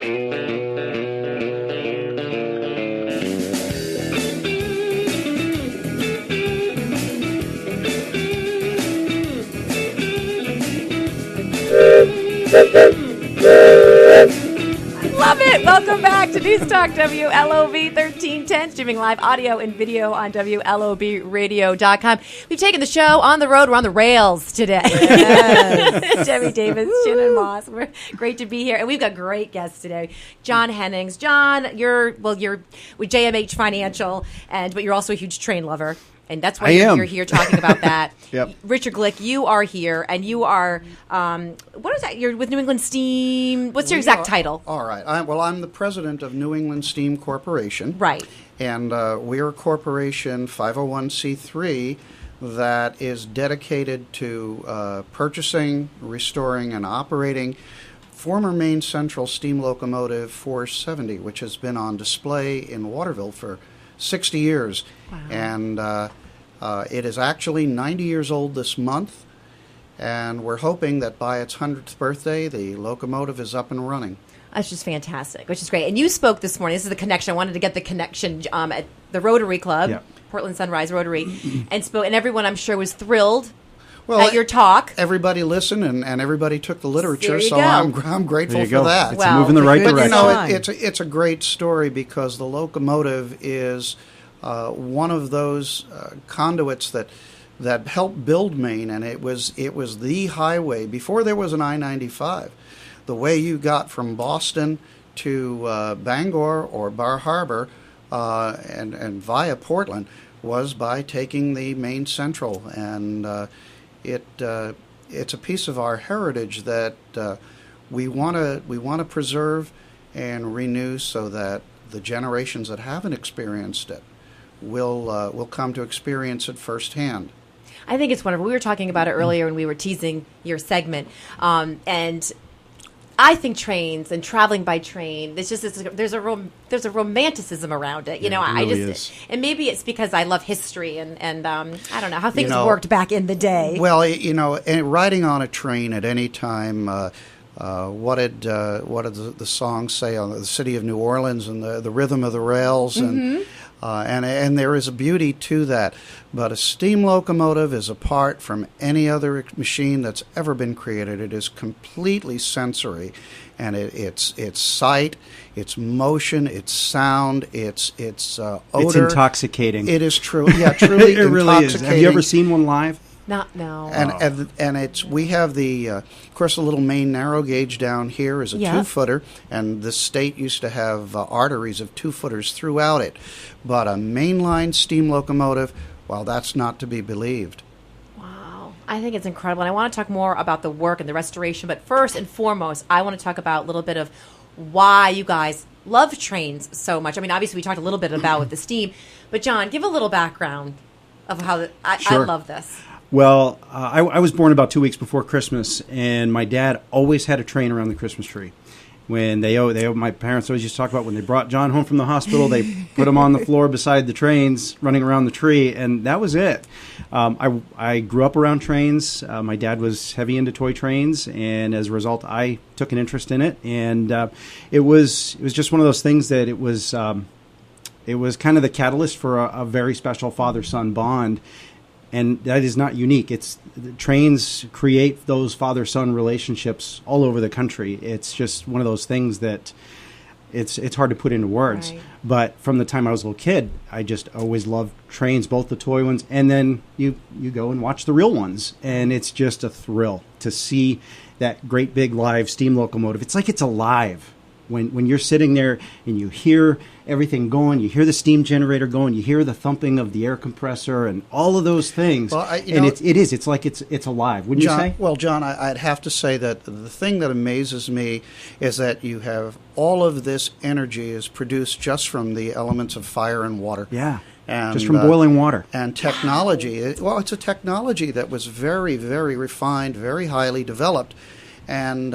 Love it! Welcome back to News Talk WLOB 1310, streaming live audio and video on WLOBradio.com. We've taken the show on the road. We're on the rails today. Yes. Debbie Davis, Shannon Moss. We're great to be here. And we've got great guests today. John Henninger. John, you're with JMH Financial, but you're also a huge train lover. And that's why you're here talking about that. Yep. Richard Glueck, you are here, and you are, what is that? You're with New England Steam. What's your exact title? All right. I'm the president of New England Steam Corporation. Right. And we're a corporation, 501c3, that is dedicated to purchasing, restoring, and operating former Maine Central steam locomotive 470, which has been on display in Waterville for 60 years. Wow. And it is actually 90 years old this month, and we're hoping that by its 100th birthday, the locomotive is up and running. That's just fantastic, which is great. And you spoke this morning. This is the connection. I wanted to get the connection at the Rotary Club, yep. Portland Sunrise Rotary, and spoke. And everyone, I'm sure, was thrilled at your talk. Everybody listened, and everybody took the literature, so I'm grateful for that. It's a move in the right direction. But, you know, it's a great story because the locomotive is one of those conduits that helped build Maine, and it was the highway before there was an I-95. The way you got from Boston to Bangor or Bar Harbor and via Portland was by taking the Maine Central, and it's a piece of our heritage that we want to preserve and renew so that the generations that haven't experienced it will come to experience it firsthand. I think it's wonderful. We were talking about it earlier when we were teasing your segment, and I think trains and traveling by train, there's a romanticism around it. You know, it really is. And maybe it's because I love history and I don't know how things worked back in the day. Well, you know, riding on a train at any time. What did the songs say on the city of New Orleans and the rhythm of the rails and there is a beauty to that. But a steam locomotive is apart from any other machine that's ever been created. It is completely sensory, and it's sight, it's motion, it's sound, it's odor. It's intoxicating. It is true. Yeah, truly it really intoxicating. is. Have you ever seen one live? No. And we have of course, the little Maine narrow gauge down here is a 2-footer, and the state used to have arteries of 2-footers throughout it. But a mainline steam locomotive, well, that's not to be believed. Wow. I think it's incredible. And I want to talk more about the work and the restoration. But first and foremost, I want to talk about a little bit of why you guys love trains so much. I mean, obviously, we talked a little bit about with the steam. But, John, give a little background of how I love this. Well, I was born about 2 weeks before Christmas, and my dad always had a train around the Christmas tree. When my parents always used to talk about when they brought John home from the hospital, they put him on the floor beside the trains, running around the tree, and that was it. I grew up around trains. My dad was heavy into toy trains, and as a result, I took an interest in it. And it was just one of those things that it was kind of the catalyst for a very special father-son bond. And that is not unique. Trains create those father-son relationships all over the country. It's just one of those things that it's hard to put into words. Right. But from the time I was a little kid, I just always loved trains, both the toy ones, and then you go and watch the real ones. And it's just a thrill to see that great big live steam locomotive. It's like it's alive. When you're sitting there and you hear everything going, you hear the steam generator going, you hear the thumping of the air compressor and all of those things. Well, it's like it's alive. Wouldn't you say? Well, John, I'd have to say that the thing that amazes me is that you have all of this energy is produced just from the elements of fire and water. Yeah. And, just from boiling water. And technology. It's a technology that was very, very refined, very highly developed. And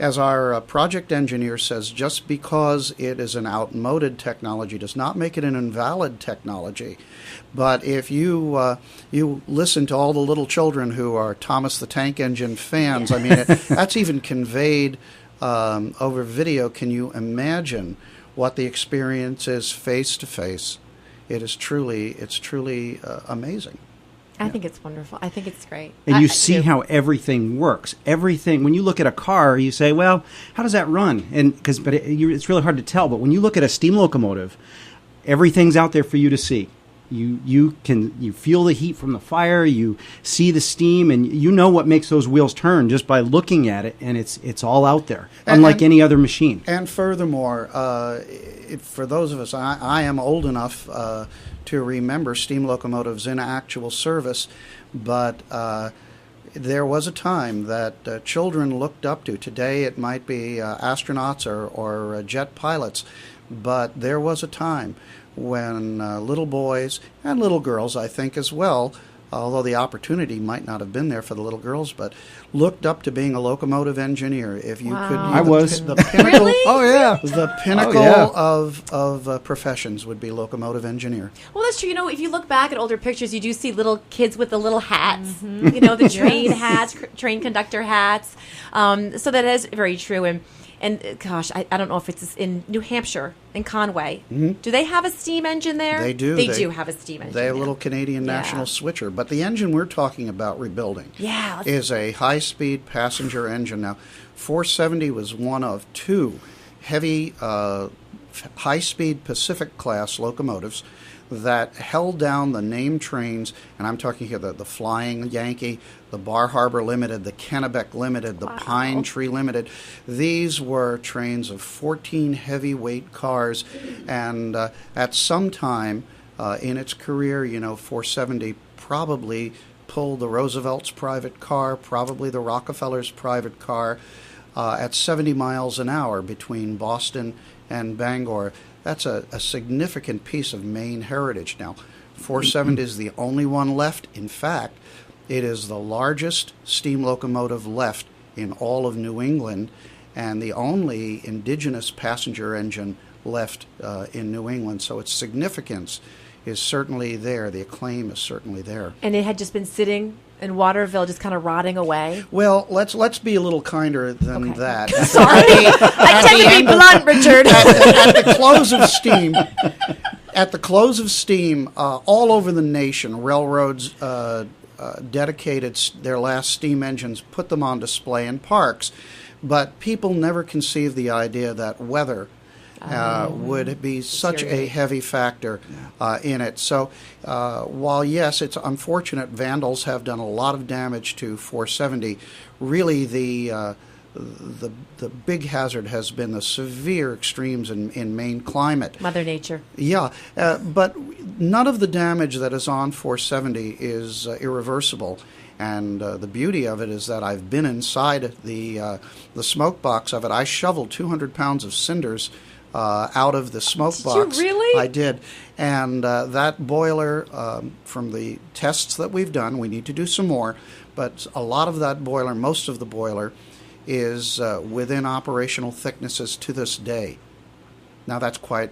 as our project engineer says, just because it is an outmoded technology does not make it an invalid technology. But if you listen to all the little children who are Thomas the Tank Engine fans, I mean, that's even conveyed over video, can you imagine what the experience is face to face? It's truly amazing. I think it's wonderful. I think it's great. And you see how everything works. Everything. When you look at a car, you say, "Well, how does that run?" But it's really hard to tell. But when you look at a steam locomotive, everything's out there for you to see. You feel the heat from the fire. You see the steam, and you know what makes those wheels turn just by looking at it. And it's all out there, unlike any other machine. And furthermore, for those of us, I am old enough to remember steam locomotives in actual service, but there was a time that children looked up to. Today it might be astronauts or jet pilots, but there was a time when little boys and little girls, I think as well, although the opportunity might not have been there for the little girls, but looked up to being a locomotive engineer. If you could, I was the pinnacle. Really? Oh yeah, The pinnacle of professions would be locomotive engineer. Well, that's true. You know, if you look back at older pictures, you do see little kids with the little hats. You know, the train hats, train conductor hats. So that is very true. And gosh, I don't know if it's in New Hampshire, in Conway. Mm-hmm. Do they have a steam engine there? They do. They do have a steam engine. They have a little Canadian National switcher. But the engine we're talking about rebuilding is a high-speed passenger engine. Now, 470 was one of two heavy, high-speed Pacific-class locomotives that held down the named trains, and I'm talking here the Flying Yankee, the Bar Harbor Limited, the Kennebec Limited, the Pine Tree Limited. These were trains of 14 heavyweight cars, and at some time in its career, 470 probably pulled the Roosevelt's private car, probably the Rockefeller's private car, at 70 miles an hour between Boston and Bangor. That's a significant piece of Maine heritage. Now, 470 is the only one left. In fact, it is the largest steam locomotive left in all of New England and the only indigenous passenger engine left in New England. So its significance is certainly there. The acclaim is certainly there. And it had just been sitting in Waterville, just kind of rotting away. Well, let's be a little kinder than that. Sorry, I tend to be blunt, Richard. At the close of steam, all over the nation, railroads dedicated their last steam engines, put them on display in parks, but people never conceived the idea that weather would be such a heavy factor in it. So while, yes, it's unfortunate vandals have done a lot of damage to 470, really the big hazard has been the severe extremes in Maine climate. Mother Nature. Yeah, but none of the damage that is on 470 is irreversible. And the beauty of it is that I've been inside the smoke box of it. I shoveled 200 pounds of cinders out of the smoke box. Did you really? I did. And that boiler, from the tests that we've done, we need to do some more, but a lot of that boiler, most of the boiler, is within operational thicknesses to this day. Now that's quite,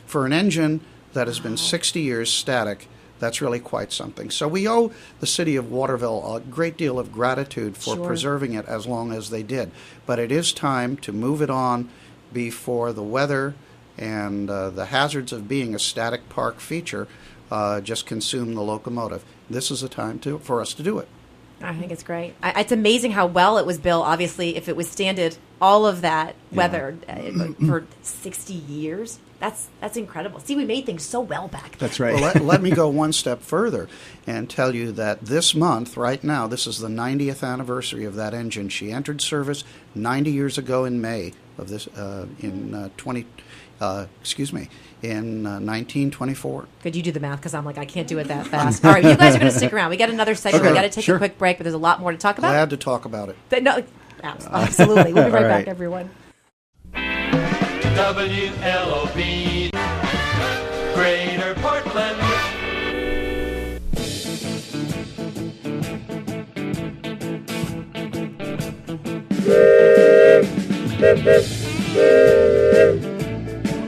for an engine that has been 60 years static, that's really quite something. So we owe the city of Waterville a great deal of gratitude for preserving it as long as they did. But it is time to move it on before the weather and the hazards of being a static park feature just consume the locomotive. This is the time for us to do it. I think it's great. It's amazing how well it was built. Obviously, if it withstanded all of that weather for 60 years, that's incredible. See, we made things so well back then. That's right. Well, let me go one step further and tell you that this month, right now, this is the 90th anniversary of that engine. She entered service 90 years ago in May of this in 1924. Could you do the math? Because I'm like, I can't do it that fast. All right, you guys are going to stick around. We got another segment. Okay. We got to take a quick break, but there's a lot more to talk about. Glad to talk about it. No, absolutely. We'll be right back, everyone. WLOB, Greater Portland.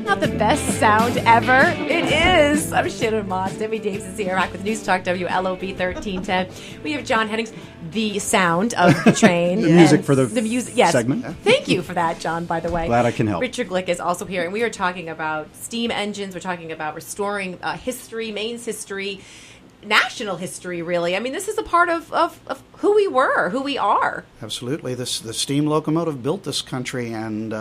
Not the best sound ever. It is. I'm Shannon Moss. Debbie Davis is here, back with News Talk WLOB 1310. We have John Henninger. the sound of the train. The music for the music, yes. segment. Thank you for that, John, by the way. Glad I can help. Richard Glueck is also here, and we are talking about steam engines. We're talking about restoring history, Maine's history, national history, really. I mean, this is a part of who we were, who we are. Absolutely. The steam locomotive built this country, and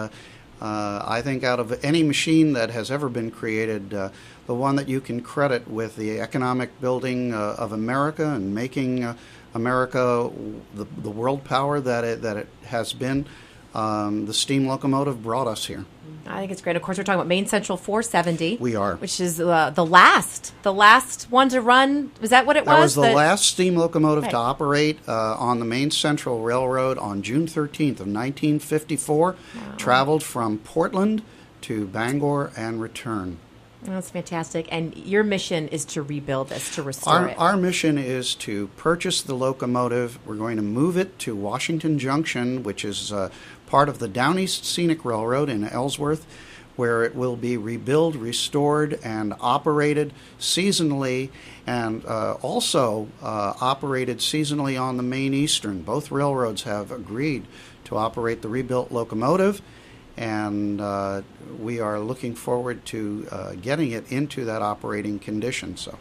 I think out of any machine that has ever been created, the one that you can credit with the economic building of America and making America the world power that it has been, the steam locomotive brought us here. I think it's great. Of course, we're talking about Maine Central 470. We are. Which is the last one to run. Was that what it was? That was the last steam locomotive Right. to operate on the Maine Central Railroad on June 13th of 1954. Wow. Traveled from Portland to Bangor and return. That's fantastic. And your mission is to rebuild this, to restore it. Our mission is to purchase the locomotive. We're going to move it to Washington Junction, which is part of the Down East Scenic Railroad in Ellsworth, where it will be rebuilt, restored, and operated seasonally, and also operated seasonally on the Maine Eastern. Both railroads have agreed to operate the rebuilt locomotive, and we are looking forward to getting it into that operating condition. So.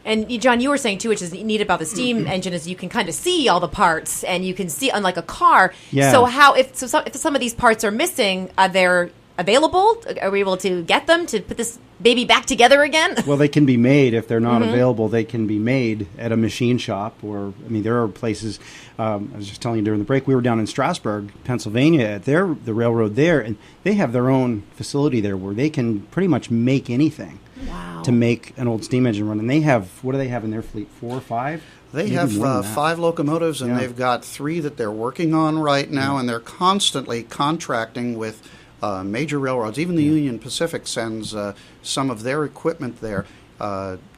And John, you were saying too, which is neat about the steam engine, is you can kind of see all the parts, and you can see, unlike a car. Yeah. So if some of these parts are missing, are they available? Are we able to get them to put this baby back together again? Well, they can be made. If they're not available, they can be made at a machine shop. Or, I mean, there are places. I was just telling you during the break, we were down in Strasburg, Pennsylvania, at the railroad there, and they have their own facility there where they can pretty much make anything. Wow. To make an old steam engine run. And they have, what do they have in their fleet, 4 or 5? They Maybe have more than that. 5 locomotives, and Yeah. they've got 3 that they're working on right now, and they're constantly contracting with major railroads. Even the Union Pacific sends some of their equipment there.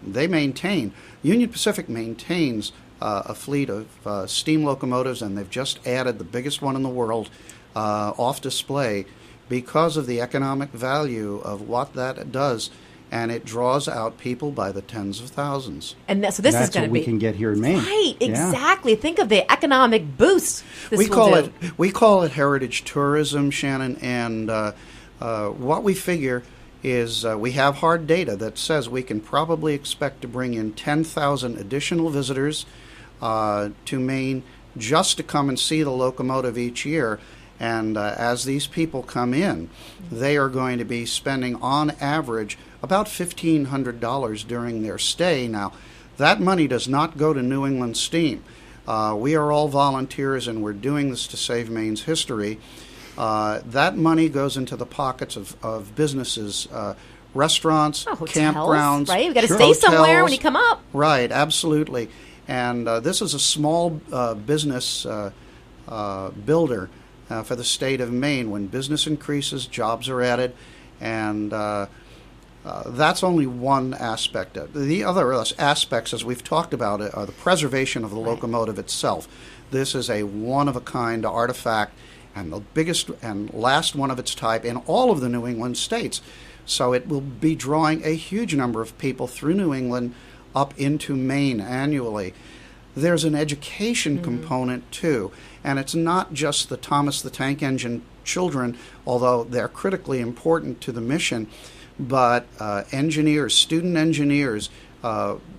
They maintain, Union Pacific maintains a fleet of steam locomotives, and they've just added the biggest one in the world off display because of the economic value of what that does. And it draws out people by the tens of thousands. And so this That's is going what to be we can get here in Maine. right. Yeah. Exactly. Think of the economic boost this We will call it heritage tourism, Shannon. And what we figure is we have hard data that says we can probably expect to bring in 10,000 additional visitors to Maine just to come and see the locomotive each year. And as these people come in, they are going to be spending on average about $1,500 during their stay. Now, that money does not go to New England Steam. We are all volunteers, and we're doing this to save Maine's history. That money goes into the pockets of businesses, restaurants, hotels, campgrounds. right? You've got to Sure. stay somewhere hotels. when you come up. Right, absolutely. And this is a small business builder for the state of Maine. When business increases, jobs are added, and that's only one aspect. The other aspects, as we've talked about, are the preservation of the locomotive itself. This is a one-of-a-kind artifact, and the biggest and last one of its type in all of the New England states. So it will be drawing a huge number of people through New England up into Maine annually. There's an education component, too, and it's not just the Thomas the Tank Engine children, although they're critically important to the mission, but engineers, student engineers,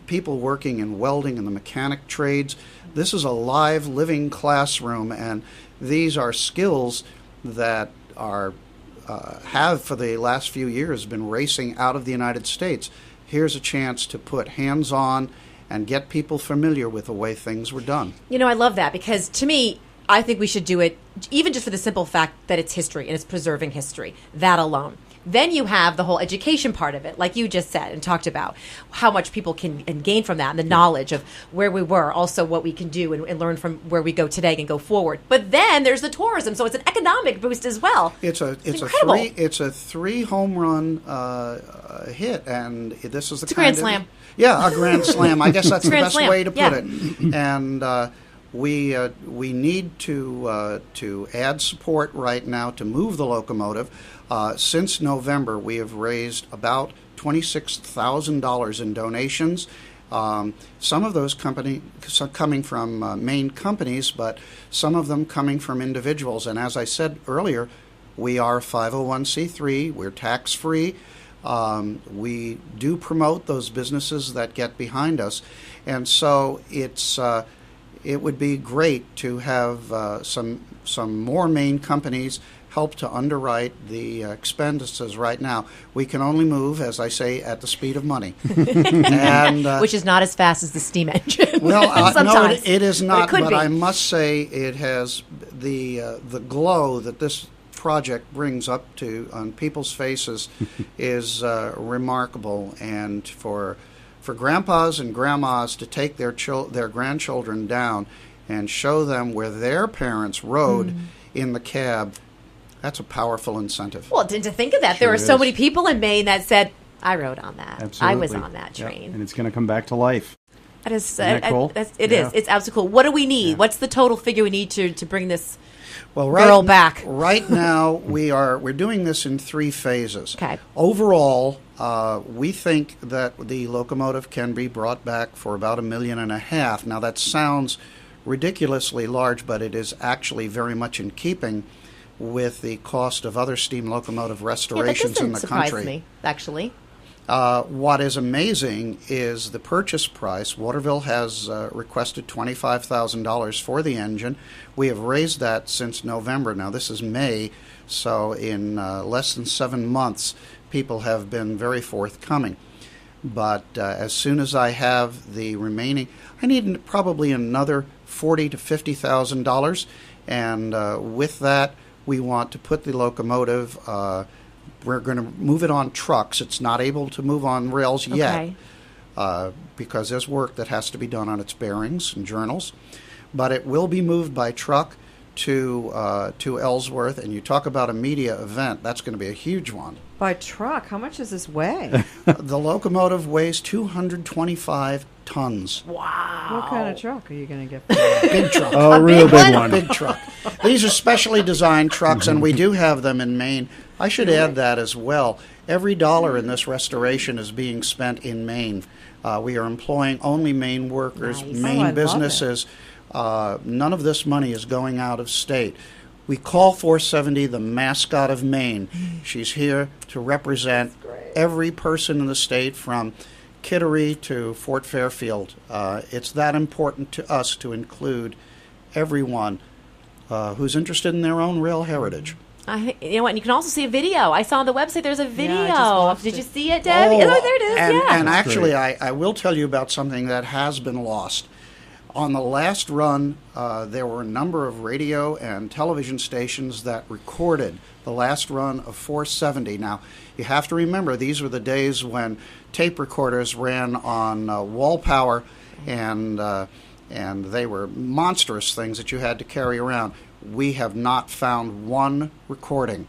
people working in welding and the mechanic trades. This is a live, living classroom, and these are skills that have for the last few years been racing out of the United States. Here's a chance to put hands-on and get people familiar with the way things were done. You know, I love that because to me, I think we should do it even just for the simple fact that it's history and it's preserving history, that alone. Then you have the whole education part of it, like you just said and talked about, how much people can gain from that and the knowledge of where we were, also what we can do and learn from where we go today and go forward. But then there's the tourism, so it's an economic boost as well. It's a three home run hit, and this is the It's a grand slam. Yeah, a grand slam. I guess that's the Grand best slam, way to put yeah. it. And we need to add support right now to move the locomotive. Since November, we have raised about $26,000 in donations. Some of those coming from main companies, but some of them coming from individuals. And as I said earlier, we are 501c3. We're tax-free. We do promote those businesses that get behind us. And so it would be great to have some more main companies help to underwrite the expenses right now. We can only move, as I say, at the speed of money. And, which is not as fast as the steam engine. Well, no, it it is not, but be. I must say it has the glow that this project brings up to on people's faces is remarkable. And for grandpas and grandmas to take their grandchildren down and show them where their parents rode in the cab, that's a powerful incentive. Well, to think of that, there were so many people in Maine that said, I rode on that. Absolutely. I was on that train. Yep. And it's going to come back to life. That is, Isn't that cool? It is. It's absolutely cool. What do we need? Yeah. What's the total figure we need to bring this girl back? Right now, we're doing this in 3 phases. Okay. Overall, we think that the locomotive can be brought back for about $1.5 million. Now, that sounds ridiculously large, but it is actually very much in keeping with the cost of other steam locomotive restorations in the surprise country. Me, actually. What is amazing is the purchase price. Waterville has requested $25,000 for the engine. We have raised that since November. Now, this is May, so in less than 7 months, people have been very forthcoming. But as soon as I have the remaining, I need probably another $40,000 to $50,000, and with that, we want to put the locomotive. We're going to move it on trucks. It's not able to move on rails yet because there's work that has to be done on its bearings and journals. But it will be moved by truck to Ellsworth. And you talk about a media event. That's going to be a huge one. By truck? How much does this weigh? The locomotive weighs 225 tons. Wow. What kind of truck are you going to get for that? Big truck. Oh, a real big one. Big truck. These are specially designed trucks, and we do have them in Maine. I should add that as well. Every dollar in this restoration is being spent in Maine. We are employing only Maine workers, Nice. Maine I love businesses. None of this money is going out of state. We call 470 the mascot of Maine. She's here to represent every person in the state from Kittery to Fort Fairfield. It's that important to us to include everyone who's interested in their own rail heritage. You know what? And you can also see a video. I saw on the website there's a video. I just watched Did it. you see it, Deb? Oh, there it is. And yeah. actually, I will tell you about something that has been lost. On the last run, there were a number of radio and television stations that recorded the last run of 470. Now, you have to remember, these were the days when tape recorders ran on wall power, and they were monstrous things that you had to carry around. We have not found one recording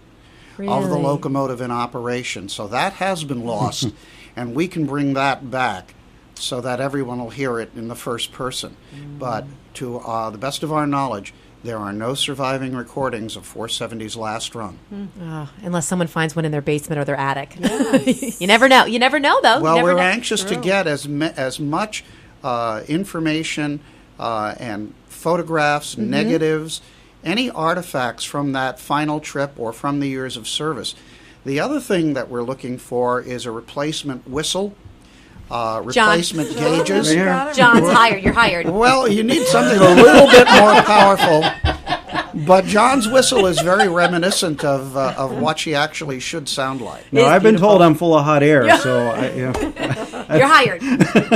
of the Really? locomotive in operation. So that has been lost, and we can bring that back so that everyone will hear it in the first person. But to the best of our knowledge, there are no surviving recordings of 470's last run. Oh, unless someone finds one in their basement or their attic. You never know. You never know, though. Well, You never we're know. anxious to get as much information and photographs, negatives, any artifacts from that final trip or from the years of service. The other thing that we're looking for is a replacement whistle, replacement gauges. Right here. John's hired. You're hired. Well, you need something a little bit more powerful. But John's whistle is very reminiscent of what she actually should sound like. No, It's I've been beautiful. told I'm full of hot air, so You're hired.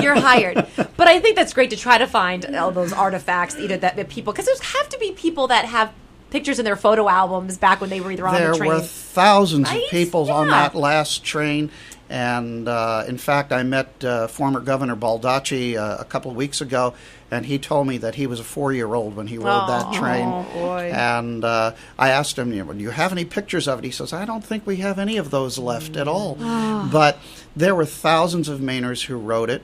You're hired. But I think that's great to try to find all those artifacts, either that people, because there's have to be people that have pictures in their photo albums back when they were either on There the train. were thousands Right? of people on Yeah. that last train. And in fact, I met former Governor Baldacci a couple of weeks ago, and he told me that he was a 4-year-old when he rode that train. Oh, boy. And I asked him, do you have any pictures of it? He says, I don't think we have any of those left at all. But there were thousands of Mainers who rode it.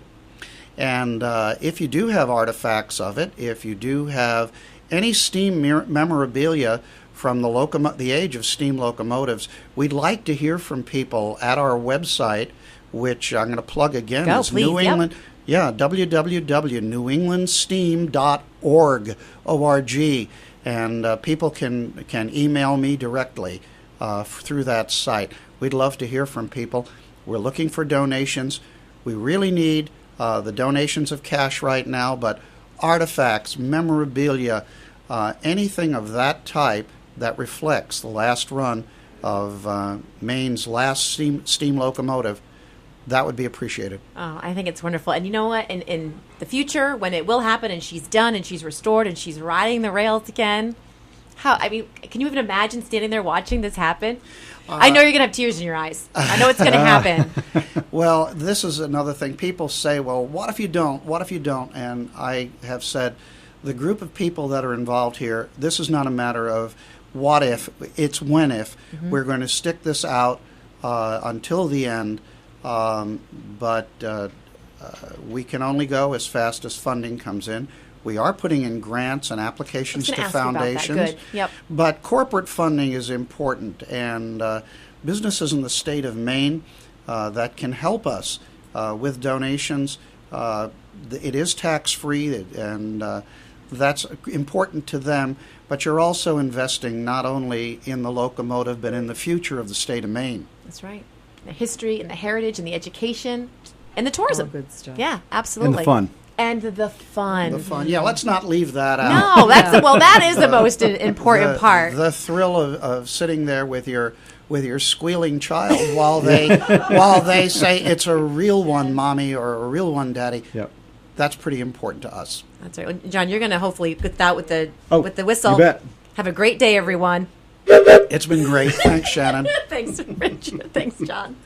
And if you do have artifacts of it, if you do have any steam memorabilia from the age of steam locomotives, we'd like to hear from people at our website, which I'm going to plug again. Go, It's please, Yeah, www.newenglandsteam.org, O-R-G, and people can email me directly through that site. We'd love to hear from people. We're looking for donations. We really need the donations of cash right now, but artifacts, memorabilia, anything of that type that reflects the last run of Maine's last steam locomotive, that would be appreciated. Oh, I think it's wonderful. And you know what? In the future, when it will happen and she's done and she's restored and she's riding the rails again, can you even imagine standing there watching this happen? I know you're going to have tears in your eyes. I know it's going to happen. Well, this is another thing. People say, well, what if you don't? What if you don't? And I have said, the group of people that are involved here, this is not a matter of what if, it's when if. Mm-hmm. We're going to stick this out until the end. But we can only go as fast as funding comes in. We are putting in grants and applications to foundations. Good. Yep. But corporate funding is important, and businesses in the state of Maine that can help us with donations. It is tax-free, and that's important to them. But you're also investing not only in the locomotive, but in the future of the state of Maine. That's right. The history and the heritage and the education and the tourism. All good stuff. Yeah, absolutely. And the fun. And the fun. The fun. Yeah, let's not leave that out. No, that is the most important part. The thrill of sitting there with your squealing child while they say it's a real one, Mommy, or a real one, Daddy. Yep. That's pretty important to us. That's right. Well, John, you're going to hopefully put that with the whistle. You bet. Have a great day, everyone. It's been great. Thanks, Shannon. Thanks, Richard. Thanks, John.